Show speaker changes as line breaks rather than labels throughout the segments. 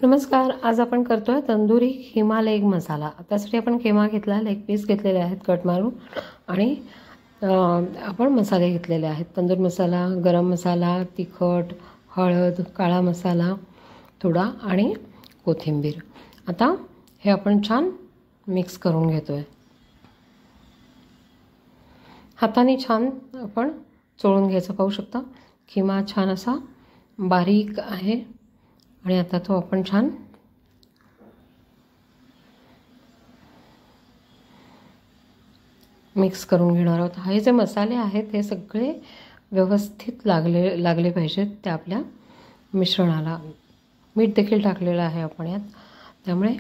नमस्कार. आज आपण करतोय तंदुरी खिमा लेग मसाला. त्यासाठी आपण खिमा घेतला, लेग पीस घेतलेले आहेत कट मारून आणि आपण मसाले घेतलेले आहेत. तंदूर मसाला, गरम मसाला, तिखट, हळद, काळा मसाला थोडा आणि कोथिंबीर. आता हे आपण छान मिक्स करून घेतोय. हाताने छान आपण चोळून घ्यायचं. पाहू शकता खिमा छान असा बारीक आहे आणि आता तो आपण छान मिक्स करून घेणार आहोत. हे जे मसाले आहेत हे सगळे व्यवस्थित लागले पाहिजेत त्या आपल्या मिश्रणाला. मीठ देखील टाकलेलं आहे आपण यात, त्यामुळे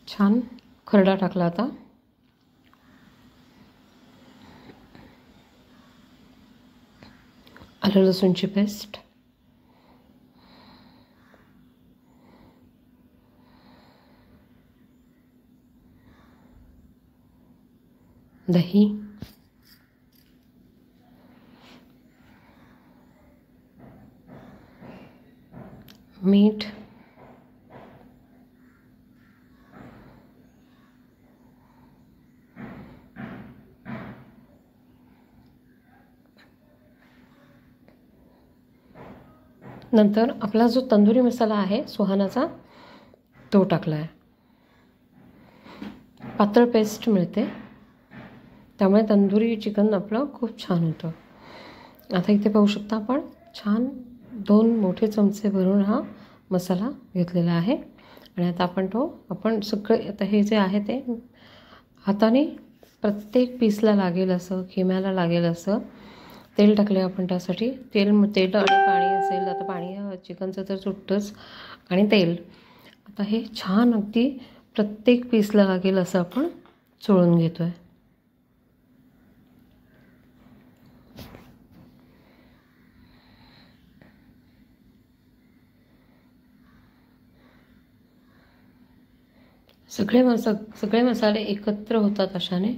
छान खरडा टाकला. आता आलं लसूणची पेस्ट, दही, मीठ, नंतर आपला जो तंदुरी मसाला आहे सुहानाचा तो टाकला आहे. पातळ पेस्ट मिळते, त्यामुळे तंदुरी चिकन आपलं खूप छान होतं. आता इथे पाहू शकता आपण छान 2 मोठे चमचे भरून हा मसाला घेतलेला आहे आणि आता आपण सगळे आता हे जे आहे ते हाताने प्रत्येक पीसला लागेल असं, खिम्याला लागेल असं तेल टाकले आपण. त्यासाठी तेल आणि पाणी असेल. आता पाणी चिकनचं तर सुटतंच आणि तेल. आता हे छान अगदी प्रत्येक पीसला लागेल असं आपण चोळून घेतो आहे. सगळे मसाले एकत्र होतात अशाने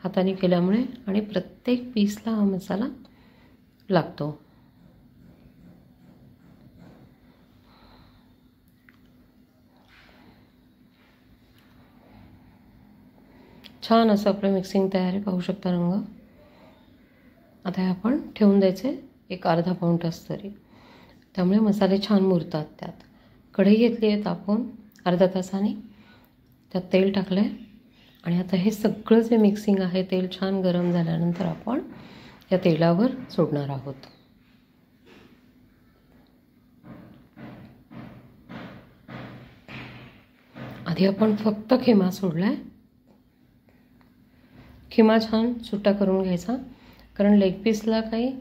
हाताने केल्यामुळे आणि प्रत्येक पीसला हा मसाला लागतो. छान असं आपलं मिक्सिंग तयार आहे. पाहू शकता रंग. आता हे आपण ठेवून द्यायचे एक अर्धा पाऊण तास तरी, त्यामुळे मसाले छान मुरतात त्यात. कढई घेतली आहे तापवून अर्ध्या तासाने, त्यात तेल टाकलं आहे आणि आता हे सगळं जे मिक्सिंग आहे तेल छान गरम झाल्यानंतर आपण या तेलावर सोडणार आहोत. आधी आपण फक्त खिमा सोडला आहे. खिमा छान सुट्टा करून घ्यायचा, कारण लेग पीसला काही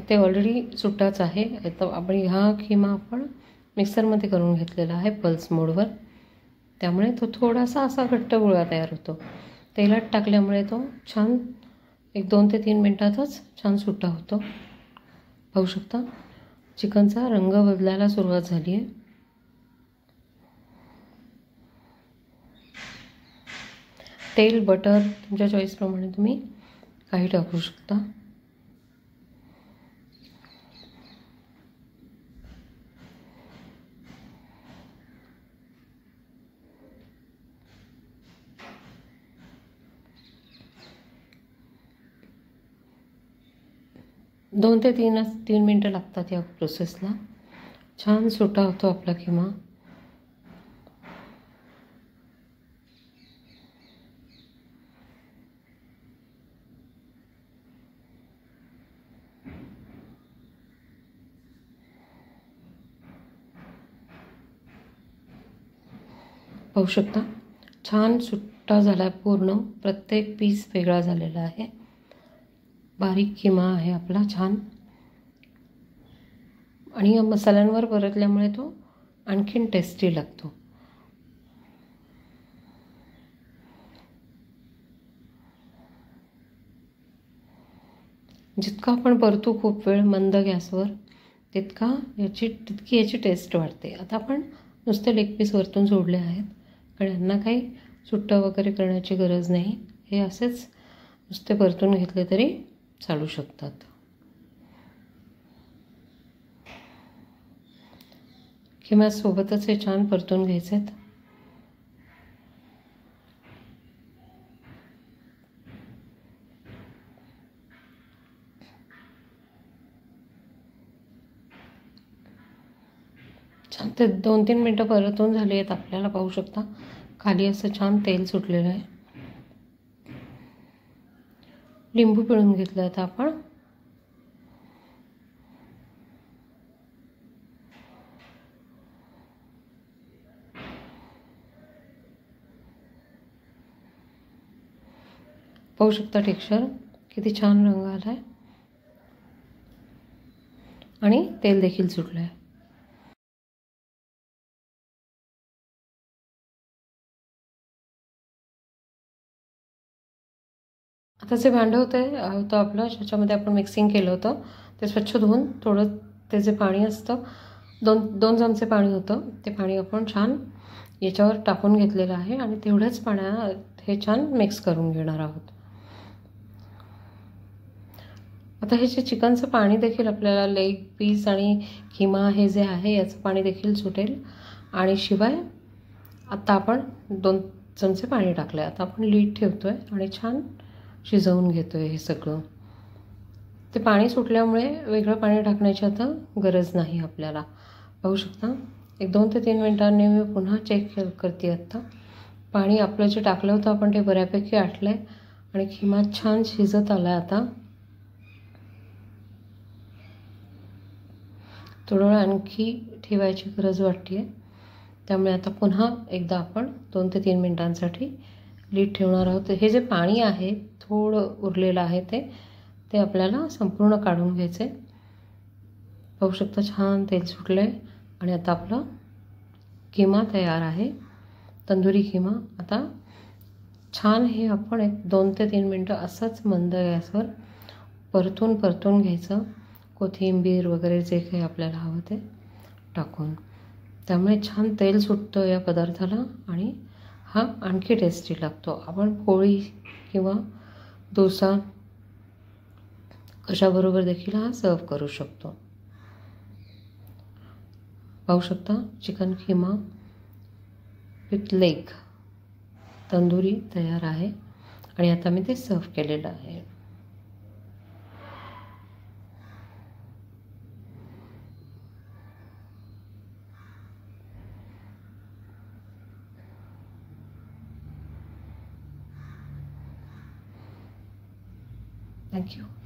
ते ऑलरेडी सुट्टाच आहे. तर आपण हा खिमा आपण मिक्सरमध्ये करून घेतलेला आहे पल्स मोडवर, त्यामुळे तो थोडासा असा घट्ट गोळा तयार होतो. तेलात टाकल्यामुळे तो छान 1-2 ते 3 मिनटातच छान सुट्टा होतो. पाहू शकता चिकनचा रंग बदलायला सुरुवात झाली आहे. तेल, बटर तुमच्या चॉईसप्रमाणे तुम्ही काही टाकू शकता. दोन ते तीन मिनटं लागतात या प्रोसेसला. छान सुट्टा होतो आपला खिमा. पाहू शकता छान सुट्टा झाला आहे पूर्ण. प्रत्येक पीस वेगळा झालेला आहे. बारीक खिमा आहे आपला छान, आणि या मसाल्यांवर परतल्यामुळे तो आणखीन टेस्टी लागतो. जितका आपण परतू खूप वेळ मंद गॅसवर तितकी याची टेस्ट वाढते. आता आपण नुसते लेग पीस वरतून सोडले आहेत, कारण यांना काही सुट्टं वगैरे करण्याची गरज नाही. हे असेच नुसते परतून घेतले तरी चालू शकतात. खिम्यासोबतच हे छान परतून घ्यायचे आहेत. छान ते 2-3 मिनटं परतून झाली आहेत आपल्याला. पाहू शकता खाली असं छान तेल सुटलेलं आहे. लिंबू पिळून घेतलं आता आपण. पाहू शकता टेक्स्चर किती छान रंग आला आहे आणि तेल देखील सुटलं आहे. आता जे भांडं होतं आपलं ज्याच्यामध्ये आपण मिक्सिंग केलं होतं ते स्वच्छ धुवून थोडं ते जे पाणी असतं 2 चमचे पाणी होतं ते पाणी आपण छान याच्यावर टाकून घेतलेलं आहे आणि तेवढ्याच पाण्यात हे छान मिक्स करून घेणार आहोत. आता हे जे चिकनचं पाणी देखील आपल्याला लेग पीस आणि किमा हे जे आहे याचं पाणी देखील सुटेल. आणि शिवाय आता आपण 2 चमचे पाणी टाकलं आहे. आता आपण लीड ठेवतो आहे आणि छान शिजवून घेतो आहे हे सगळं. ते पाणी सुटल्यामुळे वेगळं पाणी टाकण्याची आता गरज नाही आपल्याला. पाहू शकता 1-2 ते 3 मिनटांनी मी पुन्हा चेक करते. आत्ता पाणी आपलं जे टाकलं होतं आपण ते बऱ्यापैकी आटलं आहे आणि किमा छान शिजत आला आहे. आता थोडं वेळ आणखी ठेवायची गरज वाटते आहे. त्यामुळे आता पुन्हा एकदा आपण 2 ते 3 मिनटांसाठी लीड ठेवणार आहोत. हे जे पाणी आहे थोडं उरलेलं आहे ते आपल्याला संपूर्ण काढून घ्यायचं आहे. पाहू शकता छान तेल सुटलं आहे आणि आता आपला किमा तयार आहे, तंदुरी किमा. आता छान हे आपण 2 ते 3 मिनटं असंच मंद गॅसवर परतून घ्यायचं. कोथिंबीर वगैरे जे काही आपल्याला हवं ते टाकून. त्यामुळे छान तेल सुटतं या पदार्थाला आणि हा आणखी टेस्टी लागतो. आपण पोळी किंवा डोसा कशाबरोबर देखील हा सर्व करू शकतो. पाहू शकता chicken keema with leg tandoori तयार आहे आणि आता मी ते सर्व केलेलं आहे. Thank you.